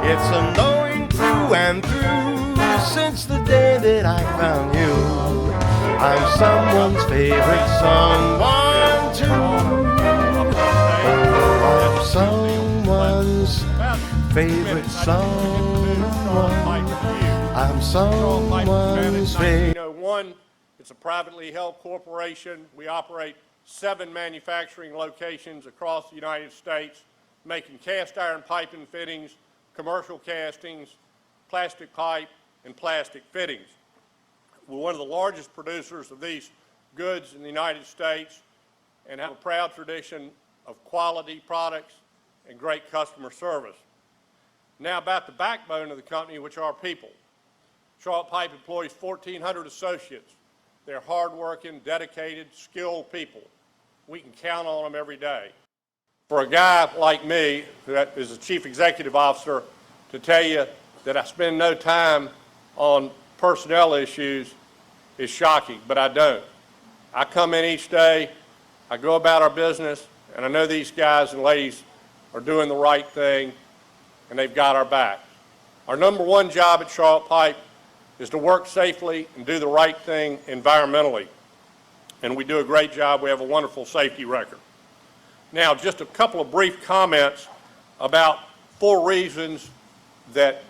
It's a knowing through and through since the day that I found you. I'm someone's favorite someone too. Oh, I'm someone's favorite someone. I'm someone's favorite. One, it's a privately held corporation. We operate 7 manufacturing locations across the United States, making cast iron pipe and fittings, commercial castings, plastic pipe, and plastic fittings. We're one of the largest producers of these goods in the United States and have a proud tradition of quality products and great customer service. Now about the backbone of the company, which are people. Charlotte Pipe employs 1,400 associates. They're hardworking, dedicated, skilled people. We can count on them every day. For a guy like me, who is a chief executive officer, to tell you that I spend no time on personnel issues is shocking, but I don't. I come in each day, I go about our business, and I know these guys and ladies are doing the right thing, and they've got our back. Our number one job at Charlotte Pipe is to work safely and do the right thing environmentally. And we do a great job. We have a wonderful safety record. Now, just a couple of brief comments about 4 reasons that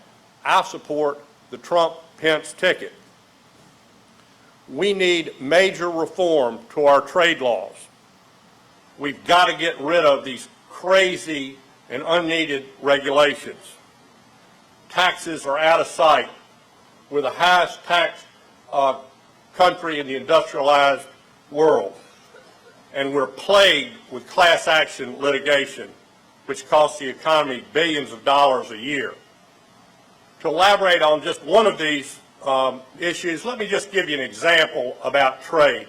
I support the Trump-Pence ticket. We need major reform to our trade laws. We've got to get rid of these crazy and unneeded regulations. Taxes are out of sight. We're the highest taxed country in the industrialized world. And we're plagued with class action litigation, which costs the economy billions of dollars a year. To elaborate on just one of these issues, let me just give you an example about trade.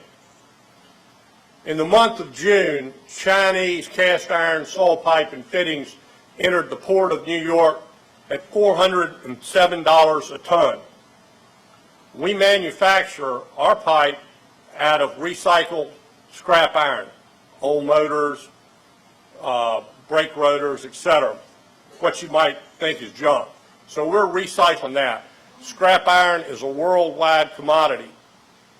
In the month of June, Chinese cast iron, saw pipe, and fittings entered the port of New York at $407 a ton. We manufacture our pipe out of recycled scrap iron, old motors, brake rotors, etc., what you might think is junk. So we're recycling that. Scrap iron is a worldwide commodity.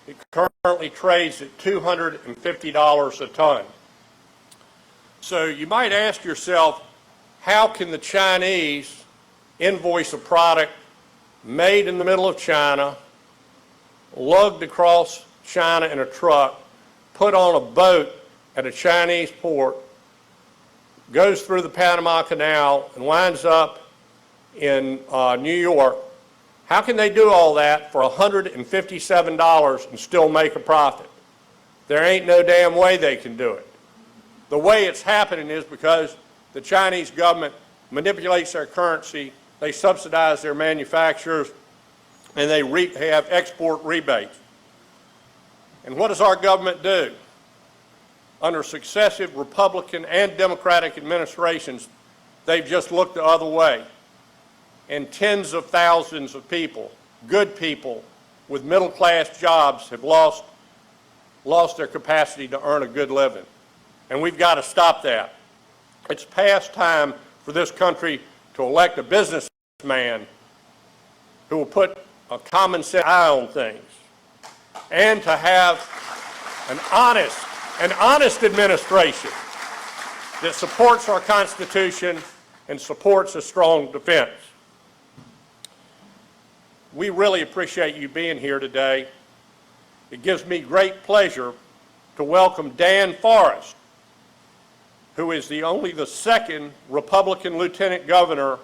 It currently trades at $250 a ton. So you might ask yourself, how can the Chinese invoice a product made in the middle of China, lugged across China in a truck, put on a boat at a Chinese port, goes through the Panama Canal, and winds up in New York? How can they do all that for $157 and still make a profit? There ain't no damn way they can do it. The way it's happening is because the Chinese government manipulates their currency, they subsidize their manufacturers, and they have export rebates. And what does our government do? Under successive Republican and Democratic administrations, they've just looked the other way. And tens of thousands of people, good people with middle-class jobs, have lost their capacity to earn a good living. And we've got to stop that. It's past time for this country to elect a businessman who will put a common sense eye on things, and to have an honest administration that supports our Constitution and supports a strong defense. We really appreciate you being here today. It gives me great pleasure to welcome Dan Forrest, who is only the 2nd Republican lieutenant governor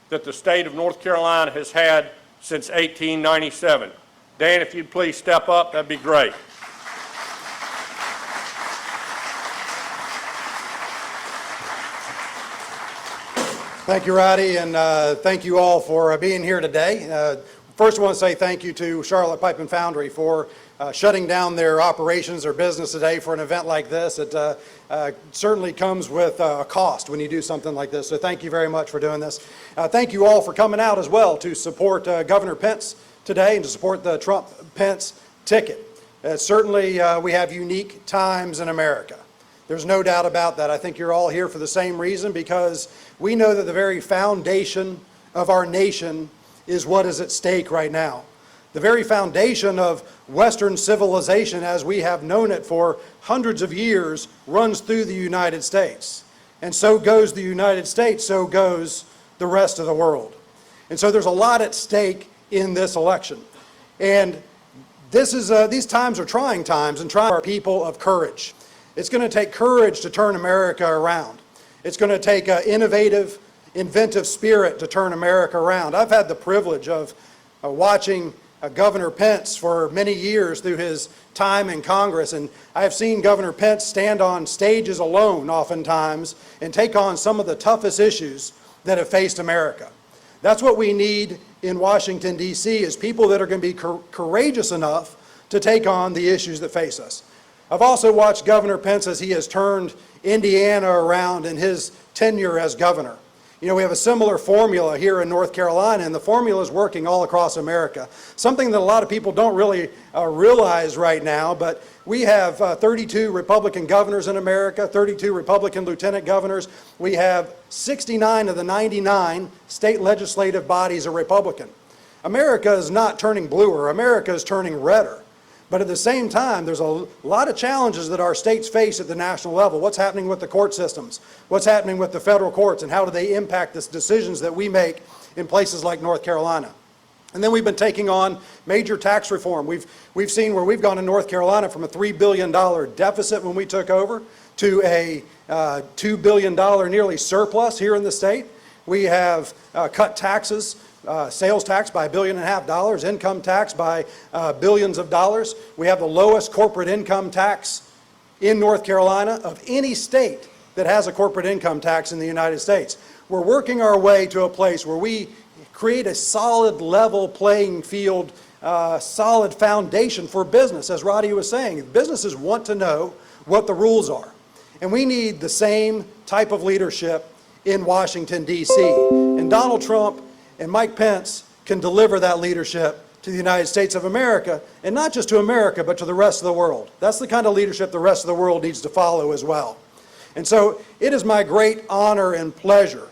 that the state of North Carolina has had since 1897. Dan, if you'd please step up, that'd be great. Thank you, Roddy, and thank you all for being here today. First, I want to say thank you to Charlotte Pipe and Foundry for shutting down their operations, their business today for an event like this. It certainly comes with a cost when you do something like this, so thank you very much for doing this. Thank you all for coming out as well to support Governor Pence today and to support the Trump-Pence ticket. Certainly, we have unique times in America. There's no doubt about that. I think you're all here for the same reason, because we know that the very foundation of our nation is what is at stake right now. The very foundation of Western civilization as we have known it for hundreds of years runs through the United States. And so goes the United States, so goes the rest of the world. And so there's a lot at stake in this election. And these times are trying times, and trying our people of courage. It's going to take courage to turn America around. It's going to take an innovative, inventive spirit to turn America around. I've had the privilege of watching Governor Pence for many years through his time in Congress, and I've seen Governor Pence stand on stages alone oftentimes and take on some of the toughest issues that have faced America. That's what we need in Washington, D.C., is people that are going to be courageous enough to take on the issues that face us. I've also watched Governor Pence as he has turned Indiana around in his tenure as governor. You know, we have a similar formula here in North Carolina, and the formula is working all across America. Something that a lot of people don't really realize right now, but we have 32 Republican governors in America, 32 Republican lieutenant governors. We have 69 of the 99 state legislative bodies are Republican. America is not turning bluer, America is turning redder. But at the same time, there's a lot of challenges that our states face at the national level. What's happening with the court systems? What's happening with the federal courts? And how do they impact the decisions that we make in places like North Carolina? And then we've been taking on major tax reform. We've seen where we've gone in North Carolina from a $3 billion deficit when we took over to a $2 billion nearly surplus here in the state. We have cut taxes. Sales tax by $1.5 billion, income tax by billions of dollars. We have the lowest corporate income tax in North Carolina of any state that has a corporate income tax in the United States. We're working our way to a place where we create a solid level playing field, solid foundation for business. As Roddy was saying, businesses want to know what the rules are. And we need the same type of leadership in Washington, D.C. And Donald Trump and Mike Pence can deliver that leadership to the United States of America, and not just to America, but to the rest of the world. That's the kind of leadership the rest of the world needs to follow as well. And so it is my great honor and pleasure.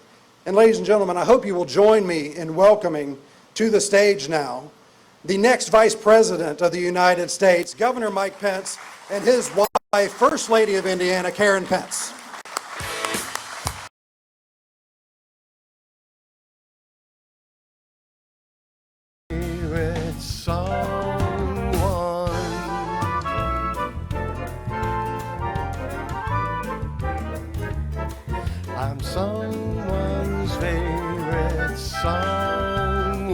And ladies and gentlemen, I hope you will join me in welcoming to the stage now the next Vice President of the United States, Governor Mike Pence, and his wife, First Lady of Indiana, Karen Pence. I'm someone's favorite someone.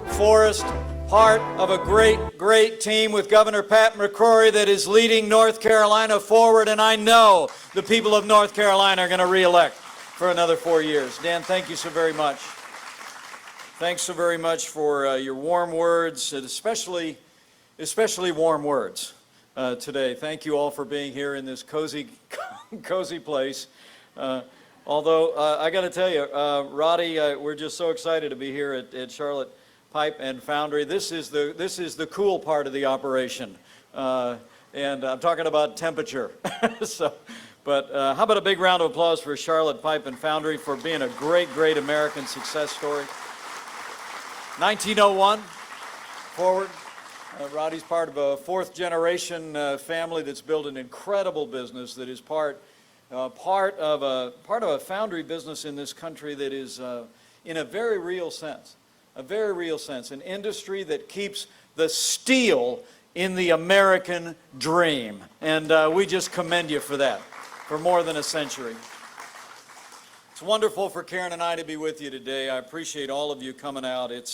Forrest, part of a great team with Governor Pat McCrory that is leading North Carolina forward, and I know the people of North Carolina are going to re-elect for another 4 years. Dan, thank you so very much. Thanks so very much for your warm words, and especially warm words today. Thank you all for being here in this cozy place. Although I got to tell you, Roddy, we're just so excited to be here at Charlotte Pipe and Foundry. This is the cool part of the operation, and I'm talking about temperature. But how about a big round of applause for Charlotte Pipe and Foundry for being a great American success story. 1901 forward. Roddy's part of a fourth generation family that's built an incredible business that is part of a foundry business in this country that is in a very real sense, an industry that keeps the steel in the American dream. And we just commend you for that, for more than a century. It's wonderful for Karen and I to be with you today. I appreciate all of you coming out. It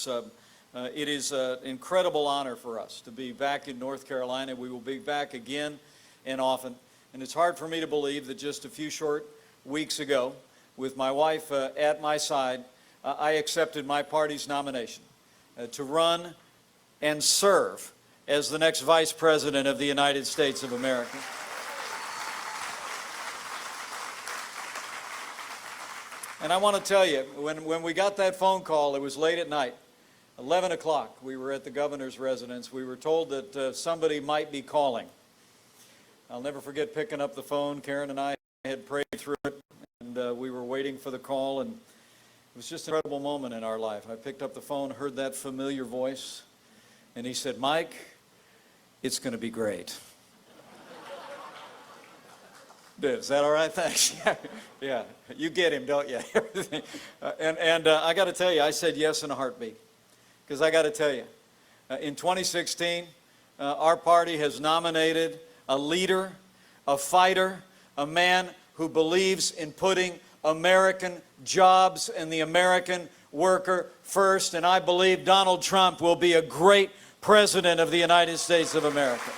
is an incredible honor for us to be back in North Carolina. We will be back again and often. And it's hard for me to believe that just a few short weeks ago, with my wife at my side, I accepted my party's nomination to run and serve as the next Vice President of the United States of America. And I want to tell you, when we got that phone call, it was late at night. 11 o'clock, we were at the governor's residence. We were told that somebody might be calling. I'll never forget picking up the phone. Karen and I had prayed through it, and we were waiting for the call, and it was just an incredible moment in our life. I picked up the phone, heard that familiar voice, and he said, "Mike, it's going to be great." Is that all right? Thanks. Yeah, you get him, don't you? And I got to tell you, I said yes in a heartbeat. Because I got to tell you, in 2016, our party has nominated a leader, a fighter, a man who believes in putting American jobs and the American worker first. And I believe Donald Trump will be a great president of the United States of America.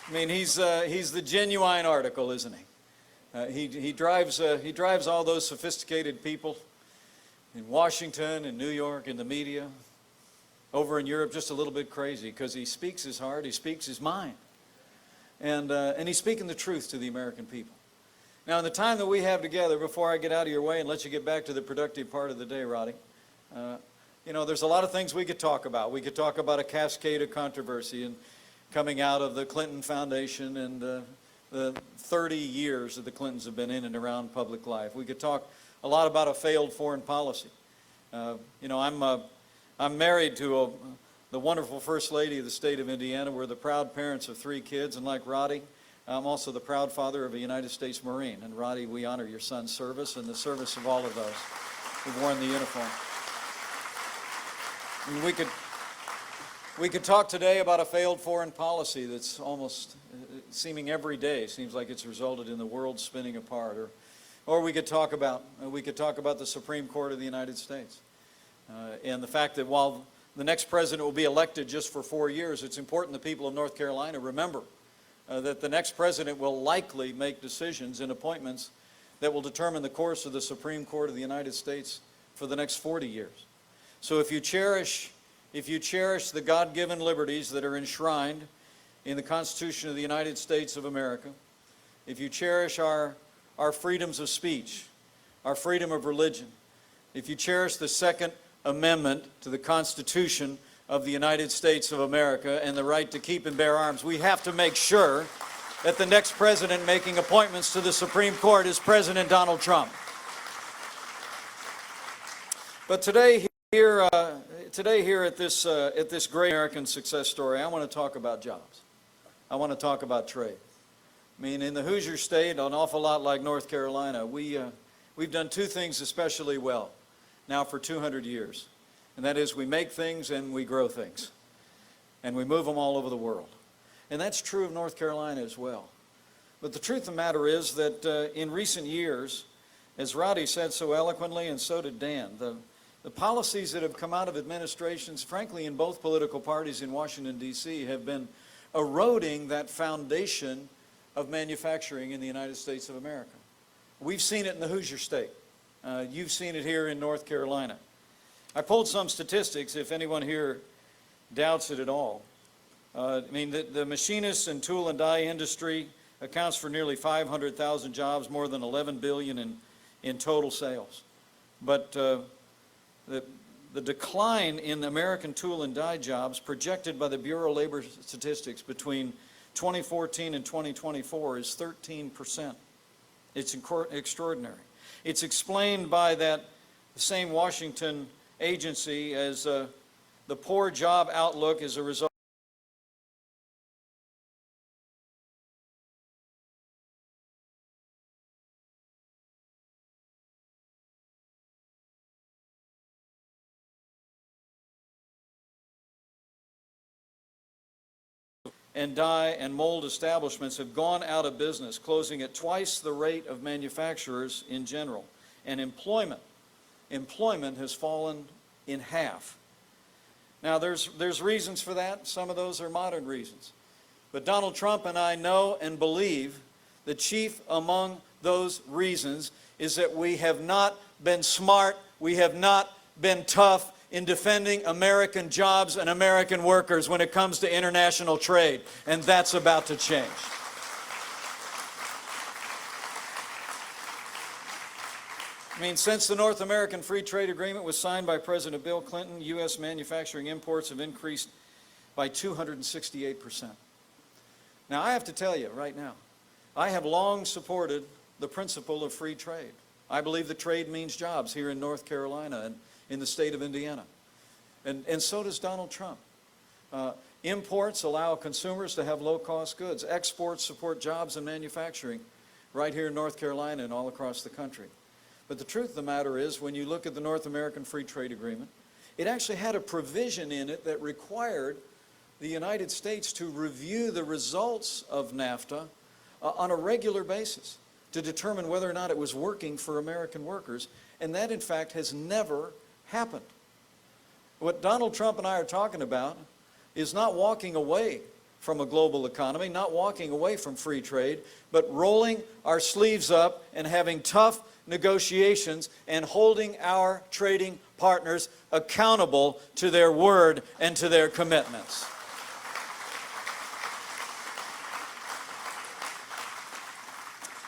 I mean, he's the genuine article, isn't he? He drives all those sophisticated people in Washington and New York and the media, over in Europe, just a little bit crazy because he speaks his heart, he speaks his mind, and he's speaking the truth to the American people. Now, in the time that we have together, before I get out of your way and let you get back to the productive part of the day, Roddy, you know, there's a lot of things we could talk about. We could talk about a cascade of controversy and coming out of the Clinton Foundation and the 30 years that the Clintons have been in and around public life. We could talk a lot about a failed foreign policy. You know, I'm married to the wonderful First Lady of the state of Indiana. We're the proud parents of 3 kids, and like Roddy, I'm also the proud father of a United States Marine. And Roddy, we honor your son's service and the service of all of those who've worn the uniform. I mean, we could talk today about a failed foreign policy that's almost seeming every day. Seems like it's resulted in the world spinning apart. Or we could talk about the Supreme Court of the United States and the fact that while the next president will be elected just for 4 years, it's important the people of North Carolina remember that the next president will likely make decisions and appointments that will determine the course of the Supreme Court of the United States for the next 40 years. So if you cherish the God-given liberties that are enshrined in the Constitution of the United States of America, if you cherish our freedoms of speech, our freedom of religion, if you cherish the Second Amendment to the Constitution of the United States of America and the right to keep and bear arms, we have to make sure that the next president making appointments to the Supreme Court is President Donald Trump. But today here at this great American success story, I want to talk about jobs. I want to talk about trade. I mean, in the Hoosier State, an awful lot like North Carolina, we've done 2 things especially well now for 200 years. And that is we make things and we grow things. And we move them all over the world. And that's true of North Carolina as well. But the truth of the matter is that in recent years, as Roddy said so eloquently and so did Dan, the policies that have come out of administrations, frankly, in both political parties in Washington, D.C., have been eroding that foundation of manufacturing in the United States of America. We've seen it in the Hoosier State. You've seen it here in North Carolina. I pulled some statistics, if anyone here doubts it at all. I mean, the machinist and tool and die industry accounts for nearly 500,000 jobs, more than $11 billion in total sales. But the decline in American tool and die jobs projected by the Bureau of Labor Statistics between 2014 and 2024 is 13%. It's extraordinary. It's explained by that same Washington agency as the poor job outlook as a result and die and mold establishments have gone out of business, closing at twice the rate of manufacturers in general. And employment has fallen in half. Now, there's reasons for that. Some of those are modern reasons. But Donald Trump and I know and believe the chief among those reasons is that we have not been smart, we have not been tough in defending American jobs and American workers when it comes to international trade, and that's about to change. I mean, since the North American Free Trade Agreement was signed by President Bill Clinton, U.S. manufacturing imports have increased by 268%. Now, I have to tell you right now, I have long supported the principle of free trade. I believe that trade means jobs here in North Carolina and in the state of Indiana. And so does Donald Trump. Imports allow consumers to have low-cost goods. Exports support jobs and manufacturing right here in North Carolina and all across the country. But the truth of the matter is, when you look at the North American Free Trade Agreement, it actually had a provision in it that required the United States to review the results of NAFTA on a regular basis to determine whether or not it was working for American workers. And that, in fact, has never happened. What Donald Trump and I are talking about is not walking away from a global economy, not walking away from free trade, but rolling our sleeves up and having tough negotiations and holding our trading partners accountable to their word and to their commitments.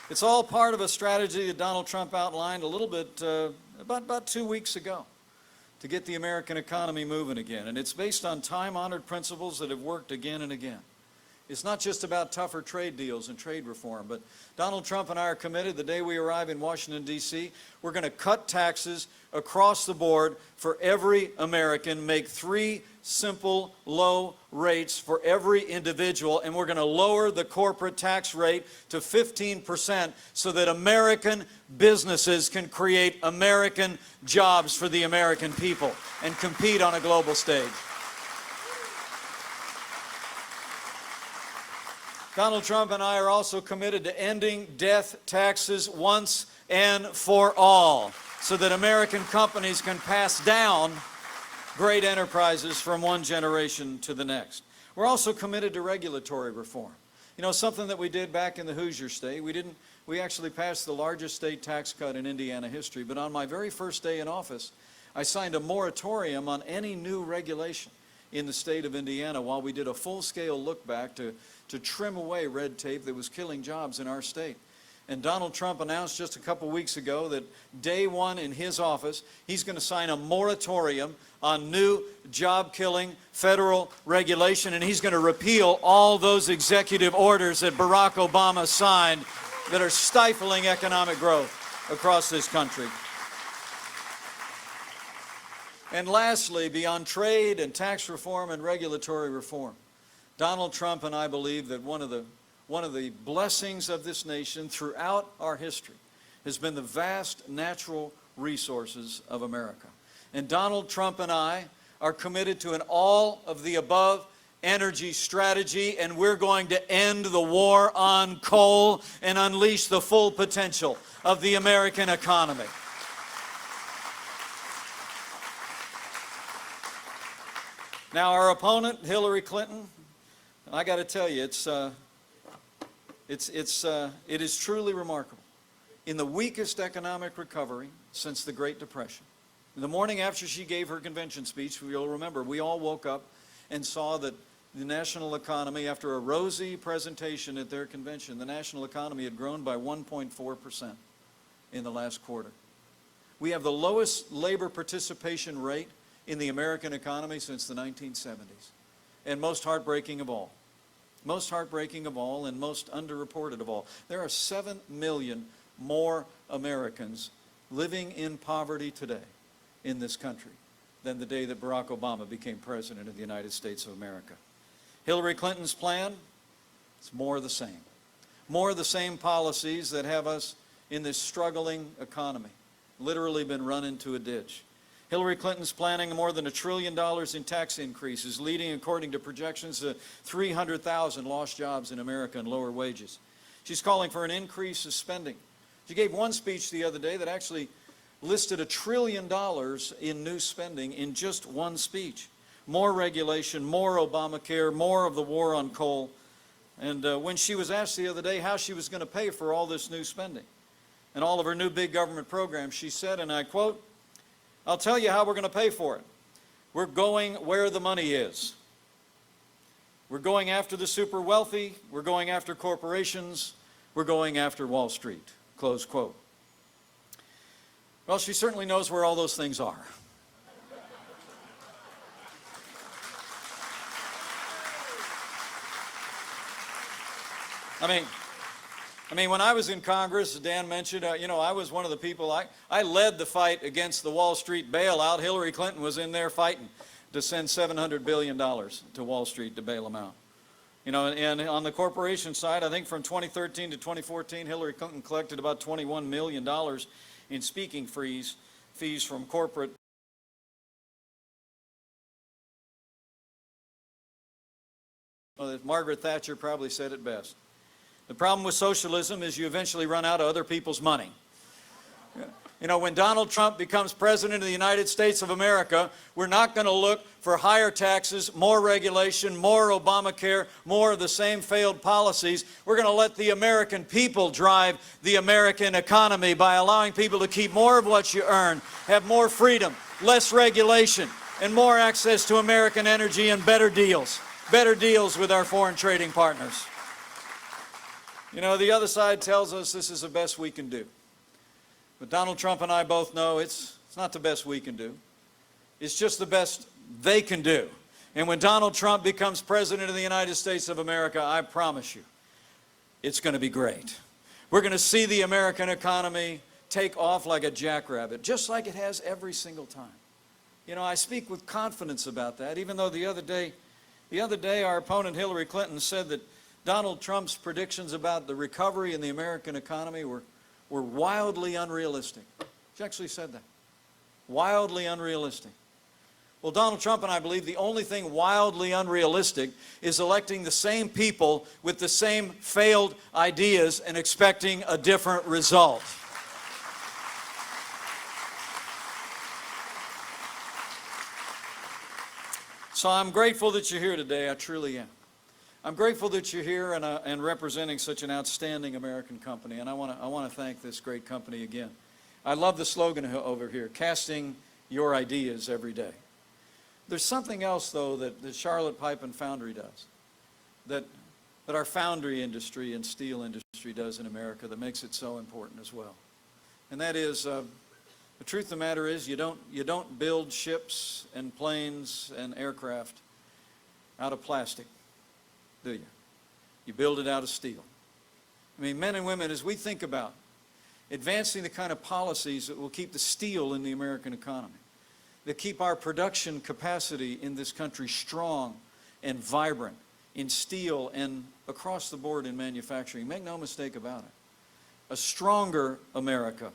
It's all part of a strategy that Donald Trump outlined a little bit about 2 weeks ago to get the American economy moving again. And it's based on time-honored principles that have worked again and again. It's not just about tougher trade deals and trade reform, but Donald Trump and I are committed the day we arrive in Washington, D.C., we're going to cut taxes across the board for every American, make 3 simple low rates for every individual, and we're going to lower the corporate tax rate to 15% so that American businesses can create American jobs for the American people and compete on a global stage. Donald Trump and I are also committed to ending death taxes once and for all so that American companies can pass down great enterprises from one generation to the next. We're also committed to regulatory reform. You know, something that we did back in the Hoosier State, we actually passed the largest state tax cut in Indiana history, but on my very first day in office, I signed a moratorium on any new regulation in the state of Indiana while we did a full-scale look back to trim away red tape that was killing jobs in our state. And Donald Trump announced just a couple weeks ago that day one in his office, he's going to sign a moratorium on new job-killing federal regulation, and he's going to repeal all those executive orders that Barack Obama signed that are stifling economic growth across this country. And lastly, beyond trade and tax reform and regulatory reform, Donald Trump and I believe that one of the blessings of this nation throughout our history has been the vast natural resources of America. And Donald Trump and I are committed to an all-of-the-above energy strategy, and we're going to end the war on coal and unleash the full potential of the American economy. Now, our opponent, Hillary Clinton, I got to tell you, it is truly remarkable. In the weakest economic recovery since the Great Depression, in the morning after she gave her convention speech, you'll remember, we all woke up and saw that the national economy, after a rosy presentation at their convention, the national economy had grown by 1.4% in the last quarter. We have the lowest labor participation rate in the American economy since the 1970s. And most heartbreaking of all and most underreported of all, there are 7 million more Americans living in poverty today in this country than the day that Barack Obama became president of the United States of America. Hillary Clinton's plan, it's more of the same. More of the same policies that have us in this struggling economy, literally been run into a ditch. Hillary Clinton's planning more than $1 trillion in tax increases, leading, according to projections, to 300,000 lost jobs in America and lower wages. She's calling for an increase of spending. She gave one speech the other day that actually listed $1 trillion in new spending in just one speech. More regulation, more Obamacare, more of the war on coal. And when she was asked the other day how she was going to pay for all this new spending and all of her new big government programs, she said, and I quote, "I'll tell you how we're going to pay for it. We're going where the money is. We're going after the super wealthy. We're going after corporations. We're going after Wall Street." Close quote. Well, she certainly knows where all those things are. I mean, when I was in Congress, as Dan mentioned, I was one of the people, I led the fight against the Wall Street bailout. Hillary Clinton was in there fighting to send $700 billion to Wall Street to bail them out. And on the corporation side, I think from 2013 to 2014, Hillary Clinton collected about $21 million in speaking fees from corporate. Well, Margaret Thatcher probably said it best. The problem with socialism is you eventually run out of other people's money. When Donald Trump becomes president of the United States of America, we're not going to look for higher taxes, more regulation, more Obamacare, more of the same failed policies. We're going to let the American people drive the American economy by allowing people to keep more of what you earn, have more freedom, less regulation, and more access to American energy and better deals with our foreign trading partners. The other side tells us this is the best we can do. But Donald Trump and I both know it's not the best we can do. It's just the best they can do. And when Donald Trump becomes president of the United States of America, I promise you, it's going to be great. We're going to see the American economy take off like a jackrabbit, just like it has every single time. I speak with confidence about that, even though the other day our opponent Hillary Clinton said that Donald Trump's predictions about the recovery in the American economy were wildly unrealistic. She actually said that. Wildly unrealistic. Well, Donald Trump and I believe the only thing wildly unrealistic is electing the same people with the same failed ideas and expecting a different result. So I'm grateful that you're here today. I truly am. I'm grateful that you're here and representing such an outstanding American company, and I want to thank this great company again. I love the slogan over here, casting your ideas every day. There's something else, though, that the Charlotte Pipe and Foundry does, that our foundry industry and steel industry does in America that makes it so important as well. And that is, the truth of the matter is, you don't build ships and planes and aircraft out of plastic, do you? You build it out of steel. Men and women, as we think about advancing the kind of policies that will keep the steel in the American economy, that keep our production capacity in this country strong and vibrant in steel and across the board in manufacturing, make no mistake about it. A stronger America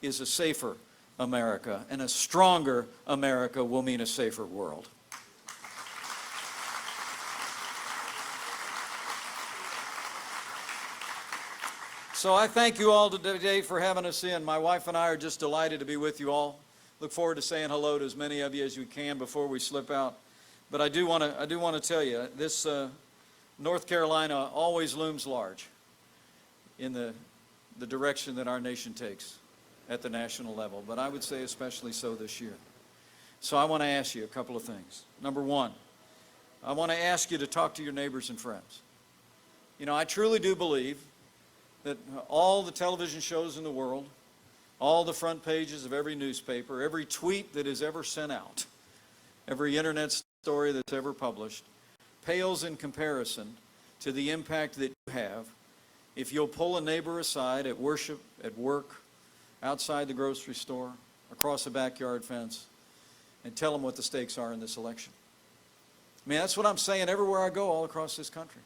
is a safer America, and a stronger America will mean a safer world. So I thank you all today for having us in. My wife and I are just delighted to be with you all. Look forward to saying hello to as many of you as we can before we slip out. But I do want to tell you, this North Carolina always looms large in the direction that our nation takes at the national level, but I would say especially so this year. So I want to ask you a couple of things. Number one, I want to ask you to talk to your neighbors and friends. I truly do believe that all the television shows in the world, all the front pages of every newspaper, every tweet that is ever sent out, every internet story that's ever published, pales in comparison to the impact that you have if you'll pull a neighbor aside at worship, at work, outside the grocery store, across a backyard fence, and tell them what the stakes are in this election. That's what I'm saying everywhere I go all across this country.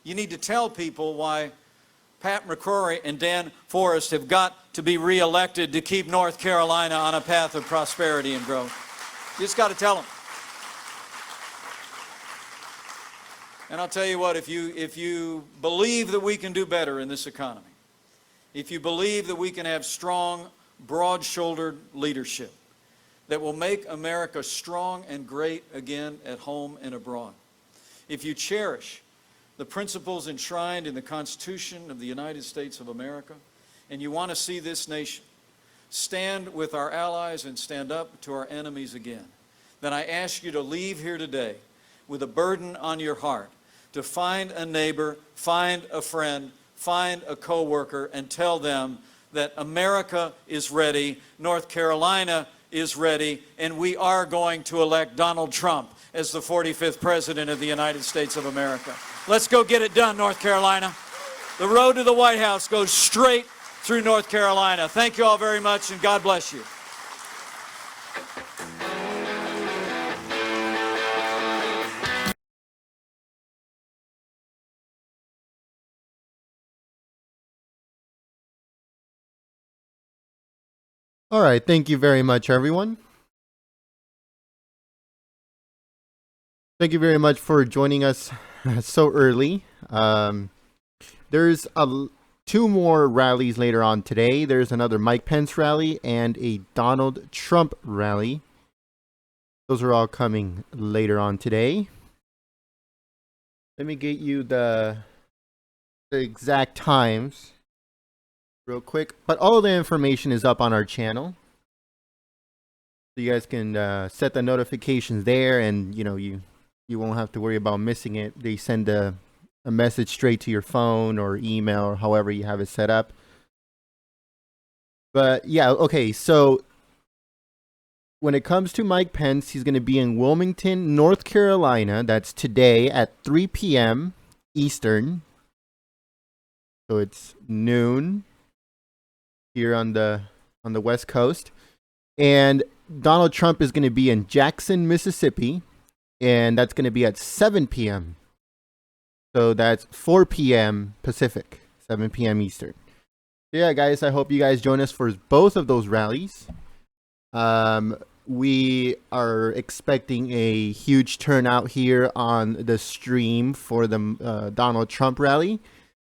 You need to tell people why Pat McCrory and Dan Forrest have got to be reelected to keep North Carolina on a path of prosperity and growth. You just got to tell them. And I'll tell you what, if you believe that we can do better in this economy, if you believe that we can have strong, broad-shouldered leadership that will make America strong and great again at home and abroad, if you cherish the principles enshrined in the Constitution of the United States of America, and you want to see this nation stand with our allies and stand up to our enemies again, then I ask you to leave here today with a burden on your heart to find a neighbor, find a friend, find a coworker, and tell them that America is ready, North Carolina is ready, and we are going to elect Donald Trump as the 45th President of the United States of America. Let's go get it done, North Carolina. The road to the White House goes straight through North Carolina. Thank you all very much, and God bless you. All right, thank you very much, everyone. Thank you very much for joining us so early. There's two more rallies later on today. There's another Mike Pence rally and a Donald Trump rally. Those are all coming later on today. Let me get you the exact times real quick. But all the information is up on our channel. So you guys can set the notifications there, and you won't have to worry about missing it. They send a message straight to your phone or email or however you have it set up. But yeah, okay, so when it comes to Mike Pence, he's going to be in Wilmington, North Carolina. That's today at 3 p.m. Eastern. So it's noon here on the West Coast. And Donald Trump is going to be in Jackson, Mississippi, and that's going to be at 7 p.m. So that's 4 p.m. Pacific, 7 p.m. Eastern. Yeah, guys, I hope you guys join us for both of those rallies. We are expecting a huge turnout here on the stream for the Donald Trump rally.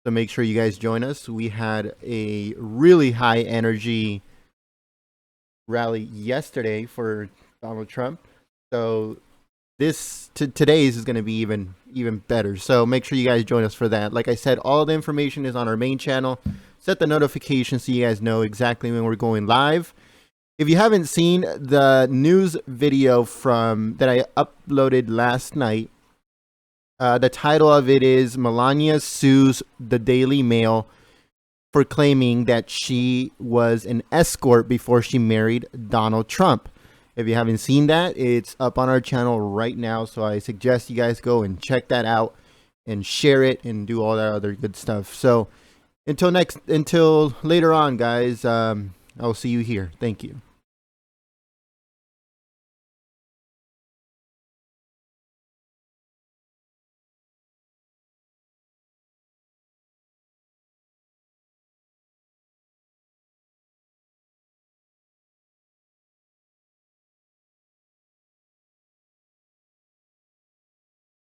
So make sure you guys join us. We had a really high energy rally yesterday for Donald Trump. So today's is going to be even better. So make sure you guys join us for that. Like I said, all the information is on our main channel. Set the notifications so you guys know exactly when we're going live. If you haven't seen the news video that I uploaded last night, the title of it is Melania sues the Daily Mail for claiming that she was an escort before she married Donald Trump. If you haven't seen that, it's up on our channel right now. So I suggest you guys go and check that out and share it and do all that other good stuff. So until later on, guys, I'll see you here. Thank you.